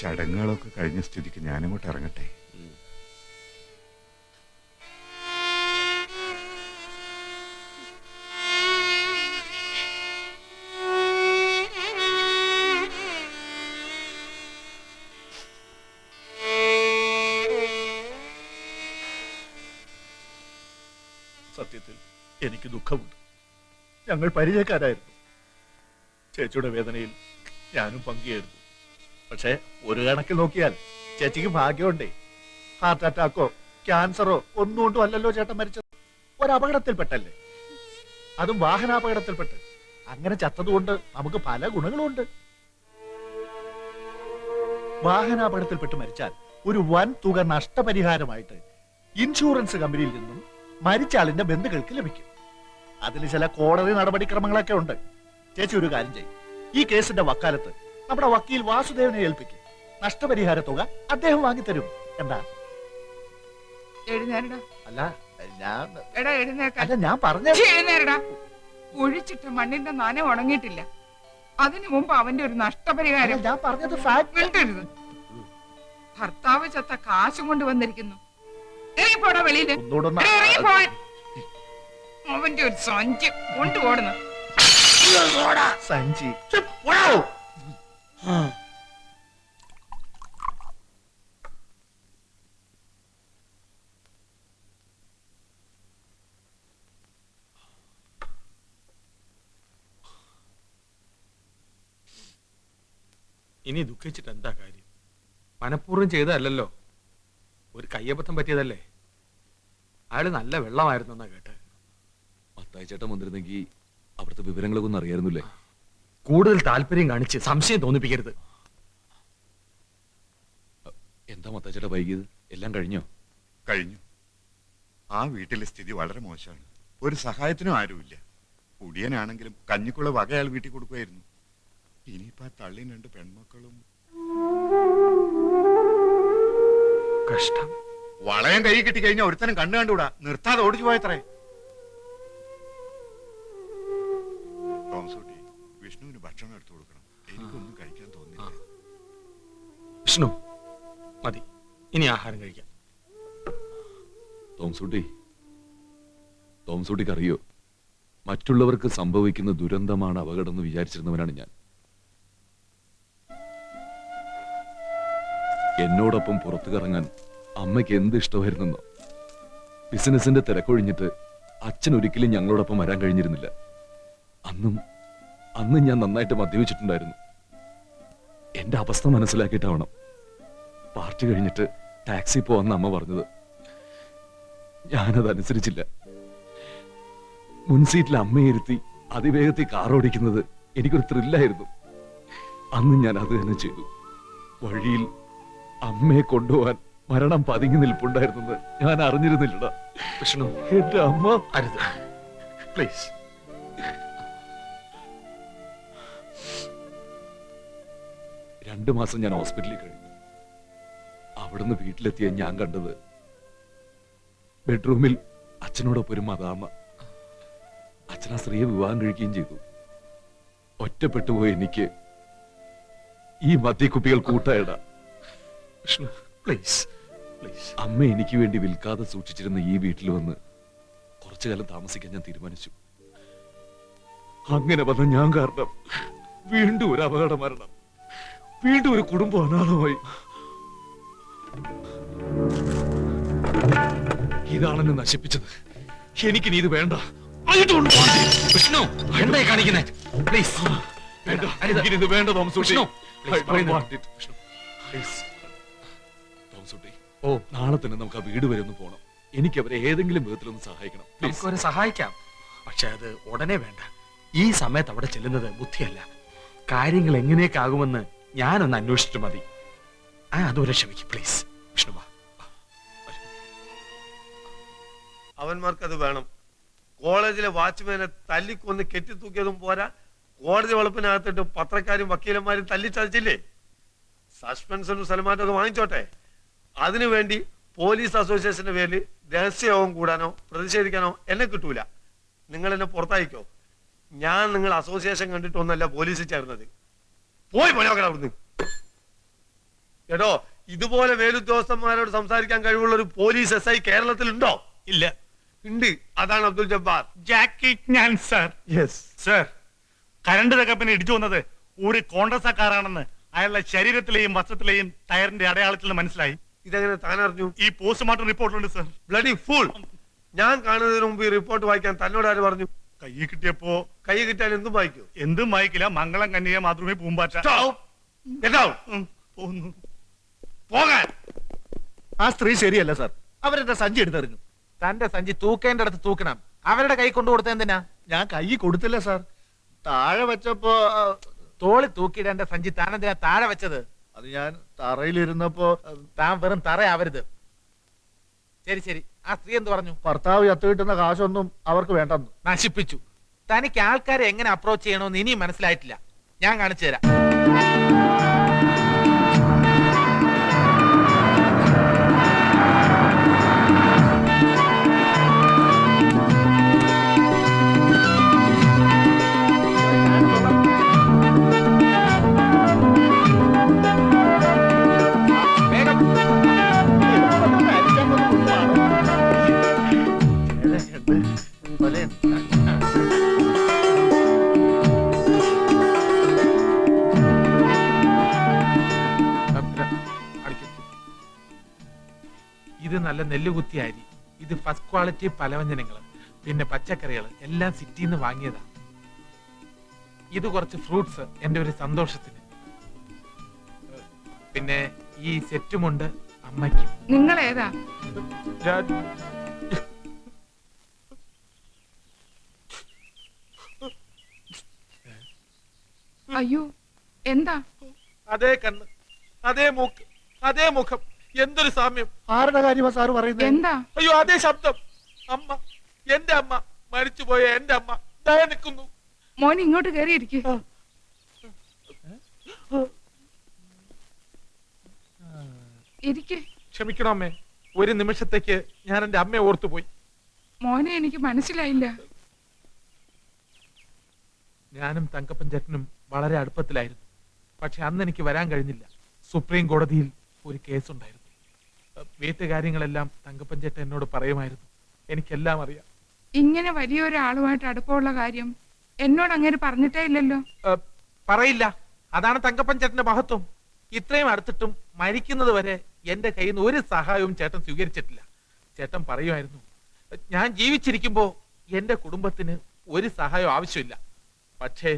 ചടങ്ങുകളൊക്കെ കഴിഞ്ഞ സ്ഥിതിക്ക് ഞാനങ്ങോട്ട് ഇറങ്ങട്ടെ. സത്യത്തിൽ എനിക്ക് ദുഃഖമുണ്ട്. ഞങ്ങൾ പരിചയക്കാരായിരുന്നു. ചേച്ചിയുടെ വേദനയിൽ ഞാനും പങ്കുചേർന്നു. പക്ഷെ ഒരു കണക്കിൽ നോക്കിയാൽ ചേച്ചിക്ക് ഭാഗ്യമുണ്ടേ. ഹാർട്ട് അറ്റാക്കോ ക്യാൻസറോ ഒന്നും കൊണ്ടും അല്ലല്ലോ ചേട്ടൻ മരിച്ചത്. ഒരപകടത്തിൽപ്പെട്ടല്ലേ, അതും വാഹനാപകടത്തിൽപ്പെട്ട്. അങ്ങനെ ചത്തതുകൊണ്ട് നമുക്ക് പല ഗുണങ്ങളുമുണ്ട്. വാഹനാപകടത്തിൽപ്പെട്ട് മരിച്ചാൽ ഒരു വൻ തുക നഷ്ടപരിഹാരമായിട്ട് ഇൻഷുറൻസ് കമ്പനിയിൽ നിന്നും മരിച്ച ആളിന്റെ ബന്ധുക്കൾക്ക് ലഭിക്കും. അതിന് ചില കോടതി നടപടിക്രമങ്ങളൊക്കെ ഉണ്ട്. ചേച്ചി ഒരു കാര്യം ചെയ്യും, ഈ കേസിന്റെ വക്കാലത്ത് നമ്മുടെ വക്കീൽ വാസുദേവനെ ഏൽപ്പിക്കും. നഷ്ടപരിഹാര തുക അദ്ദേഹം വാങ്ങിത്തരും. എന്താ? അല്ല ഞാൻ പറഞ്ഞ ഒഴിച്ചിട്ട് മണ്ണിന്റെ നന ഉണങ്ങിയിട്ടില്ല. അതിനു മുമ്പ് അവന്റെ ഒരു നഷ്ടപരിഹാരം. ഞാൻ പറഞ്ഞത് മിണ്ടരുത്. ഭർത്താവ് ചത്ത കാശും കൊണ്ട് വന്നിരിക്കുന്നു. ഇറങ്ങിപ്പോടാ വെളിയില്. ഇറങ്ങിപ്പോവാൻ. അവന്റെ ഒരു സഞ്ചി കൊണ്ടുപോടുന്നു. സഞ്ചി ഇനി ദുഃഖിച്ചിട്ട് എന്താ കാര്യം? മനഃപൂർവ്വം ചെയ്തതല്ലോ, ഒരു കയ്യബദ്ധം പറ്റിയതല്ലേ. അയാള് നല്ല വെള്ളമായിരുന്നു എന്നാ കേട്ട്. മത്തായിച്ചേട്ടൻ വന്നിരുന്നെങ്കിൽ അവിടുത്തെ വിവരങ്ങളൊക്കെ ഒന്ന് അറിയായിരുന്നില്ലേ. കൂടുതൽ താല്പര്യം കാണിച്ച് സംശയം തോന്നിപ്പിക്കരുത്. എന്താ മത്തായിച്ചേട്ട വൈകിയത്? എല്ലാം കഴിഞ്ഞോ? കഴിഞ്ഞു. ആ വീട്ടിലെ സ്ഥിതി വളരെ മോശമാണ്. ഒരു സഹായത്തിനും ആരുമില്ല. കുടിയനാണെങ്കിലും കഞ്ഞിക്കുള്ള വക അയാൾ വീട്ടിൽ കൊടുക്കുമായിരുന്നു. ഇനിയിപ്പോ തള്ളി 2 പെൺമക്കളും. കഷ്ടം. വളയം കൈ കിട്ടി കഴിഞ്ഞാൽ ഒരുത്തനും കണ്ണു കണ്ടുകൂടാ. നിർത്താതെ ഓടിച്ചു പോയത്രേ. ടോംസൂട്ടി, വിഷ്ണുവിന് ഭക്ഷണം എടുത്തു കൊടുക്കണം. എനിക്കൊന്നും കഴിക്കാൻ തോന്നില്ല. വിഷ്ണു മതി, ഇനി ആഹാരം കഴിക്കാം. ടോംസൂട്ടിക്ക് അറിയോ, മറ്റുള്ളവർക്ക് സംഭവിക്കുന്ന ദുരന്തമാണ് അപകടം എന്ന് വിചാരിച്ചിരുന്നവനാണ് ഞാൻ. എന്നോടൊപ്പം പുറത്തു കറങ്ങാൻ അമ്മയ്ക്ക് എന്ത് ഇഷ്ടമായിരുന്നെന്നോ. ബിസിനസിന്റെ തിരക്കൊഴിഞ്ഞിട്ട് അച്ഛൻ ഒരിക്കലും ഞങ്ങളോടൊപ്പം വരാൻ കഴിഞ്ഞിരുന്നില്ല. അന്നും ഞാൻ നന്നായിട്ട് മദ്യപിച്ചിട്ടുണ്ടായിരുന്നു. എന്റെ അവസ്ഥ മനസ്സിലാക്കിയിട്ടാവണം പാർട്ടി കഴിഞ്ഞിട്ട് ടാക്സി പോവാന്ന് അമ്മ പറഞ്ഞത്. ഞാനതനുസരിച്ചില്ല. മുൻസീറ്റിൽ അമ്മയിരുത്തി അതിവേഗത്തിൽ കാർ ഓടിക്കുന്നത് എനിക്കൊരു ത്രില്ലായിരുന്നു. അന്ന് ഞാൻ അത് തന്നെ ചെയ്തു. വഴിയിൽ അമ്മയെ കൊണ്ടുപോകാൻ മരണം പതുങ്ങി നിൽപ്പുണ്ടായിരുന്നത് ഞാൻ അറിഞ്ഞിരുന്നില്ലടാ. വിഷ്ണു, എന്റെ അമ്മ. അരുത് പ്ലീസ്. 2 മാസം ഞാൻ ഹോസ്പിറ്റലിൽ കഴിഞ്ഞു. അവിടുന്ന് വീട്ടിലെത്തിയ ഞാൻ കണ്ടത് ബെഡ്റൂമിൽ അച്ഛനോടൊപ്പം ഒരു മദാമ്മ. അച്ഛൻ ആ സ്ത്രീയെ വിവാഹം കഴിക്കുകയും ചെയ്തു. ഒറ്റപ്പെട്ടുപോയി എനിക്ക് ഈ മദ്യക്കുപ്പികൾ കൂട്ടായിടാ. Vishnu please please. അമ്മ എനിക്ക് വേണ്ടി വിൽക്കാതെ സൂക്ഷിച്ചിരുന്ന ഈ വീട്ടിൽ വന്ന് കുറച്ചു കാലം താമസിക്കാൻ ഞാൻ തീരുമാനിച്ചു. അങ്ങനെ വന്ന ഞാൻ കാരണം വീണ്ടും ഒരു അപകട മരണം, വീണ്ടും ഒരു കുടുംബം അനാഥമായി. ഇതാണെന്ന് നശിപ്പിച്ചത്. എനിക്കിനി ഇത് വേണ്ട. വിഷ്ണു എന്തായി കാണിക്കുന്നേ? പ്ലീസ് വേണ്ട, ഇത് വേണ്ട തോമസൂട്ടി. ഓ, നാളെ തന്നെ നമുക്ക് ആ വീട് വരെ ഒന്ന് പോണം. എനിക്ക് അവരെ ഏതെങ്കിലും വിധത്തിലൊന്ന് സഹായിക്കണം. നമുക്കവരെ സഹായിക്കാം, പക്ഷെ അത് ഉടനെ വേണ്ട. ഈ സമയത്ത് അവിടെ ചെല്ലുന്നത് ബുദ്ധിയല്ല. കാര്യങ്ങൾ എങ്ങനെയൊക്കെ ആകുമെന്ന് ഞാനൊന്ന് അന്വേഷിച്ചിട്ട് മതി. അതുവരെ ക്ഷമിക്കും പ്ലീസ്. വിഷ്ണു വാ. അവന്മാർക്ക് അത് വേണം. കോളേജിലെ വാച്ച്മാനെ തല്ലിക്കൊന്ന് കെട്ടിത്തൂക്കിയതും പോരാ, കോടതി വളപ്പിനകത്തിട്ട് പത്രക്കാരും വക്കീലന്മാരും തല്ലിച്ചതച്ചില്ലേ. സസ്പെൻഷനും സൽമാനൊക്കെ വാങ്ങിച്ചോട്ടെ. അതിനുവേണ്ടി പോലീസ് അസോസിയേഷന്റെ പേരിൽ രഹസ്യയോഗം കൂടാനോ പ്രതിഷേധിക്കാനോ എന്നെ കിട്ടൂല. നിങ്ങൾ എന്നെ പുറത്തായിക്കോ. ഞാൻ നിങ്ങൾ അസോസിയേഷൻ കണ്ടിട്ടൊന്നല്ല പോലീസിൽ ചേർന്നത്. പോയി പണിയോക്കണം അവിടുന്ന്. എടോ ഇതുപോലെ മേലുദ്യോഗസ്ഥന്മാരോട് സംസാരിക്കാൻ കഴിവുള്ള ഒരു പോലീസ് SI കേരളത്തിലുണ്ടോ? ഇല്ല. ഉണ്ട്. അതാണ് അബ്ദുൽ ജബ്ബാർ. ജാക്കി ഞാൻ സാർ. യെസ് സാർ, കരണ്ട് തകപ്പിന് ഇടിച്ചു വന്നത് ഒരു കോൺഗ്രസ്സാക്കാരാണെന്ന് അയാളുടെ ശരീരത്തിലെയും വസ്ത്രത്തിലെയും ടയറിന്റെ അടയാളത്തിൽ നിന്ന് മനസ്സിലായി. ഇതെങ്ങനെ താനറിഞ്ഞു? ഈ പോസ്റ്റ്മോർട്ടം റിപ്പോർട്ടുണ്ട് സാർ. Bloody full. ഞാൻ കാണുന്നതിന് മുമ്പ് ഈ റിപ്പോർട്ട് വായിക്കാൻ തന്നോട് ആര് പറഞ്ഞു? കൈ കിട്ടിയപ്പോ കൈ കിട്ടാൻ എന്തും വായിക്കൂ. എന്തും വായിക്കില്ല. മംഗളം കന്യക മാതൃമേ പൂമ്പാറ്റ. Get out. പോന്നു. പോകാൻ. ആ സ്ത്രീ ശരിയല്ല സാർ. അവരെന്റെ സഞ്ചി എടുത്തെറിഞ്ഞു. തന്റെ സഞ്ചി തൂക്കേണ്ടടുത്ത് തൂക്കണം. അവരുടെ കൈ കൊണ്ടു കൊടുത്ത എന്തിനാ? ഞാൻ കൈ കൊടുത്തില്ല സാർ. താഴെ വെച്ചപ്പോ തോളി തൂക്കിയിടേണ്ട സഞ്ചി താൻ എന്തിനാ താഴെ വെച്ചത്? അത് ഞാൻ തറയിലിരുന്നപ്പോ താൻ വെറും തറയാവരുത്. ശരി ശരി, ആ സ്ത്രീ എന്ത് പറഞ്ഞു? ഭർത്താവ് ചത്തു കിട്ടുന്ന കാശൊന്നും അവർക്ക് വേണ്ടെന്ന്. നശിപ്പിച്ചു. തനിക്ക് ആൾക്കാരെ എങ്ങനെ അപ്രോച്ച് ചെയ്യണമെന്ന് ഇനിയും മനസ്സിലായിട്ടില്ല. ഞാൻ കാണിച്ചു തരാം. വേഗം. ഇത് നല്ല നെല്ലുകുത്തി അരി, ഇത് ഫസ്റ്റ് ക്വാളിറ്റി പലവ്യഞ്ജനങ്ങൾ, പിന്നെ പച്ചക്കറികൾ എല്ലാം സിറ്റിന്ന് വാങ്ങിയതാ. ഇത് കുറച്ച് ഫ്രൂട്ട്സ് എന്റെ ഒരു സന്തോഷത്തിന്. പിന്നെ ഈ സെറ്റുമുണ്ട് അമ്മയ്ക്ക്. നിങ്ങൾ ഏതാ? അയ്യോ, എന്താ? അതേ കണ്ണ്, അതേ മൂക്ക്, അതേ മുഖം, എന്തൊരു സാമ്യം. ആരുടെ കാര്യമാ സാറ് പറയുന്നത്? എന്താ? അയ്യോ, അതേ ശബ്ദം. അമ്മ, എന്റെ അമ്മ, മരിച്ചുപോയ എന്റെ അമ്മ ദാ നിൽക്കുന്നു. മോൻ ഇങ്ങോട്ട് കയറിയിരിക്കും. ഇരിക്കെ. ക്ഷമിക്കണം അമ്മേ, ഒരു നിമിഷത്തേക്ക് ഞാൻ എന്റെ അമ്മയെ ഓർത്തുപോയി. മോനെ എനിക്ക് മനസ്സിലായില്ല. ഞാനും തങ്കപ്പൻ ചേട്ടനും വളരെ അടുപ്പത്തിലായിരുന്നു. പക്ഷെ അന്ന് എനിക്ക് വരാൻ കഴിഞ്ഞില്ല. സുപ്രീം കോടതിയിൽ ഒരു കേസുണ്ടായിരുന്നു. വീട്ടുകാര്യങ്ങളെല്ലാം തങ്കപ്പൻ ചേട്ടൻ എന്നോട് പറയുമായിരുന്നു. എനിക്കെല്ലാം അറിയാം. ഇങ്ങനെ വലിയൊരാളുമായിട്ട് അടുപ്പമുള്ള കാര്യം എന്നോട് അങ്ങനെ പറഞ്ഞിട്ടേ ഇല്ലല്ലോ. പറയില്ല. അതാണ് തങ്കപ്പൻ ചേട്ടന്റെ മഹത്വം. ഇത്രയും അടുത്തിട്ടും മരിക്കുന്നത് വരെ എന്റെ കയ്യിൽ നിന്ന് ഒരു സഹായവും ചേട്ടൻ സ്വീകരിച്ചിട്ടില്ല. ചേട്ടൻ പറയുമായിരുന്നു, ഞാൻ ജീവിച്ചിരിക്കുമ്പോ എന്റെ കുടുംബത്തിന് ഒരു സഹായം ആവശ്യമില്ല. പക്ഷേ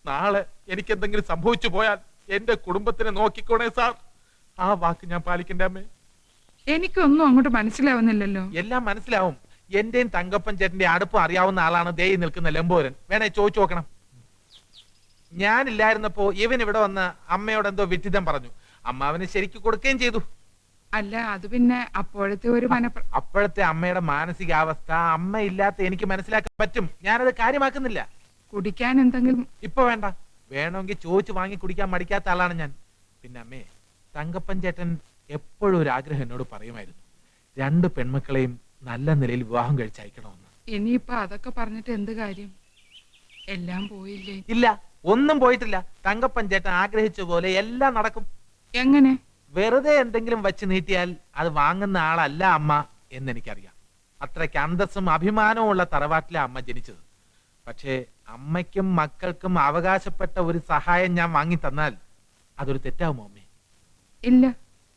നാളെ എനിക്ക് എന്തെങ്കിലും സംഭവിച്ചു പോയാൽ എന്റെ കുടുംബത്തിനെ നോക്കിക്കോണേ സാർ. ആ വാക്ക് ഞാൻ പാലിക്കണ്ടേ അമ്മേ? എനിക്കൊന്നും അങ്ങോട്ട് മനസ്സിലാവുന്നില്ലല്ലോ. എല്ലാം മനസ്സിലാവും. എന്റെയും തങ്കപ്പൻ ചേട്ടന്റെ അടുപ്പം അറിയാവുന്ന ആളാണ് ദേ നിൽക്കുന്ന ലംബോരൻ. വേണേ ചോദിച്ചു നോക്കണം. ഞാനില്ലായിരുന്നപ്പോ ഇവൻ ഇവിടെ വന്ന് അമ്മയോട് എന്തോ വിഡിതം പറഞ്ഞു. അമ്മ അവന് ശരിക്ക് കൊടുക്കുകയും ചെയ്തു. അല്ല, അത് പിന്നെ അപ്പോഴത്തെ ഒരു അപ്പോഴത്തെ അമ്മയുടെ മാനസികാവസ്ഥ അമ്മ ഇല്ലാത്ത എനിക്ക് മനസ്സിലാക്കാൻ പറ്റും. ഞാനത് കാര്യമാക്കുന്നില്ല. കുടിക്കാൻ എന്തെങ്കിലും? ഇപ്പൊ വേണ്ട. വേണമെങ്കിൽ ചോദിച്ചു വാങ്ങി കുടിക്കാൻ മടിക്കാത്ത ആളാണ് ഞാൻ. പിന്നെ അമ്മേ, തങ്കപ്പൻ ചേട്ടൻ എപ്പോഴും ഒരു ആഗ്രഹം എന്നോട് പറയുമായിരുന്നു, 2 പെൺമക്കളെയും നല്ല നിലയിൽ വിവാഹം കഴിച്ചയക്കണമെന്ന്. ഇനിയിപ്പൊ അതൊക്കെ പറഞ്ഞിട്ട് എന്ത് കാര്യം? എല്ലാം പോയില്ലേ? ഇല്ല, ഒന്നും പോയിട്ടില്ല. തങ്കപ്പൻ ചേട്ടൻ ആഗ്രഹിച്ച പോലെ എല്ലാം നടക്കും. എങ്ങനെ? വെറുതെ എന്തെങ്കിലും വെച്ച് നീട്ടിയാൽ അത് വാങ്ങുന്ന ആളല്ല അമ്മ എന്നെനിക്കറിയാം. അത്രയ്ക്ക് അന്തസ്സും അഭിമാനവും ഉള്ള തറവാട്ടിലെ അമ്മ ജനിച്ചത്. പക്ഷേ അമ്മയ്ക്കും മക്കൾക്കും അവകാശപ്പെട്ട ഒരു സഹായം ഞാൻ വാങ്ങി തന്നാൽ അതൊരു തെറ്റാവുമോ അമ്മേ? ഇല്ല.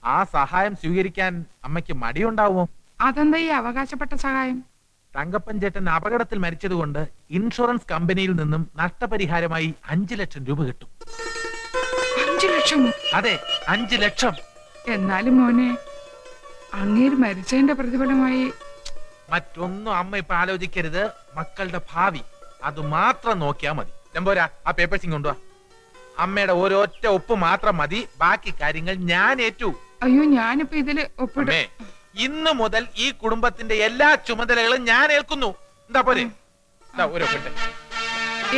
ആ സഹായം സ്വീകരിക്കാൻ അമ്മയ്ക്ക് മടിയുണ്ടാവുമോ? അതെന്താ ഈ അവകാശപ്പെട്ട സഹായം? തങ്കപ്പൻ ചേട്ടൻ അപകടത്തിൽ മരിച്ചതുകൊണ്ട് ഇൻഷുറൻസ് കമ്പനിയിൽ നിന്നും നഷ്ടപരിഹാരമായി 5 ലക്ഷം രൂപ കിട്ടും. 5 ലക്ഷം? അതെ, 5 ലക്ഷം. എന്നാലും മോനെ, അങ്ങേര് മരിച്ചതിന്റെ പ്രതിഫലമായി മറ്റൊന്നും അമ്മ ഇപ്പൊ ആലോചിക്കരുത്. മക്കളുടെ ഭാവി അത് മാത്രം നോക്കിയാ മതി. ലംബോരാ, ആ പേപ്പേഴ്സിങ് കൊണ്ടുവാ. അമ്മയുടെ ഓരോറ്റ ഒപ്പ് മാത്രം മതി. ബാക്കി കാര്യങ്ങൾ ഞാൻ ഏറ്റു. അയ്യോ, ഞാനിപ്പോ ഇതില് ഒപ്പിടും. അമ്മേ, ഇന്ന് മുതൽ ഈ കുടുംബത്തിന്റെ എല്ലാ ചുമതലകളും ഞാൻ ഏൽക്കുന്നു. എന്താ പോലെ ഒരു ഒപ്പിട്ട്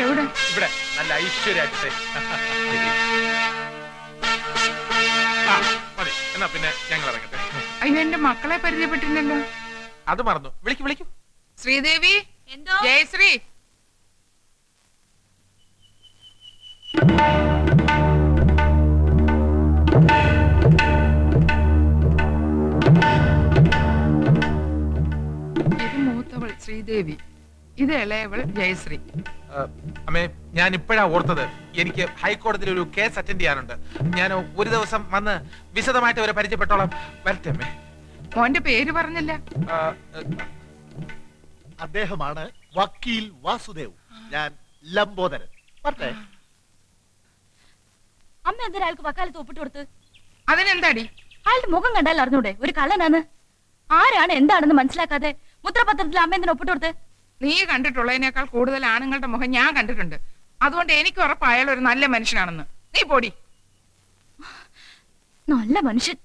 എവിടെ? ഇവിടെ നല്ല ഐശ്വര്യായിട്ട്. മതി. എന്നാ പിന്നെ ഞങ്ങൾ ഇറങ്ങട്ടെ. അയ്യോ, എന്റെ മക്കളെ പരിചയപ്പെട്ടില്ലല്ലോ. അത് മറന്നു. വിളിക്കൂ. ശ്രീദേവി. എന്തോ? ജയശ്രീ. ശ്രീദേവി, ഇത് ഇളയവൾ ജയശ്രീ. അമ്മേ, ഞാൻ ഇപ്പോഴാ ഓർത്തത്, എനിക്ക് ഹൈക്കോടതിയിൽ ഒരു കേസ് അറ്റൻഡ് ചെയ്യാനുണ്ട്. ഞാൻ ഒരു ദിവസം വന്ന് വിശദമായിട്ട് അവരെ പരിചയപ്പെട്ടോളാം. വരട്ടെ അമ്മേ. മോന്റെ പേര് പറഞ്ഞില്ല. ആ, അദ്ദേഹമാണ് വക്കീൽ വാസുദേവ്. ഞാൻ ലംബോദരൻ. പറഞ്ഞേ. അമ്മ എന്തിനാ അയാൾക്ക് വക്കാലത്ത് ഒപ്പിട്ട് കൊടുത്ത്? അതിനെന്താടി? അയാളുടെ മുഖം കണ്ടാൽ അറിഞ്ഞൂടെ ഒരു കള്ളനാണ്? ആരാണ് എന്താണെന്ന് മനസ്സിലാക്കാതെ മുദ്രപത്രത്തിൽ അമ്മ എന്തിനാ ഒപ്പിട്ട് കൊടുത്ത്? നീ കണ്ടിട്ടുള്ളതിനേക്കാൾ കൂടുതൽ ആണുങ്ങളുടെ മുഖം ഞാൻ കണ്ടിട്ടുണ്ട്. അതുകൊണ്ട് എനിക്ക് ഉറപ്പ് അയാൾ ഒരു നല്ല മനുഷ്യനാണെന്ന്. നീ പോടി. നല്ല മനുഷ്യൻ.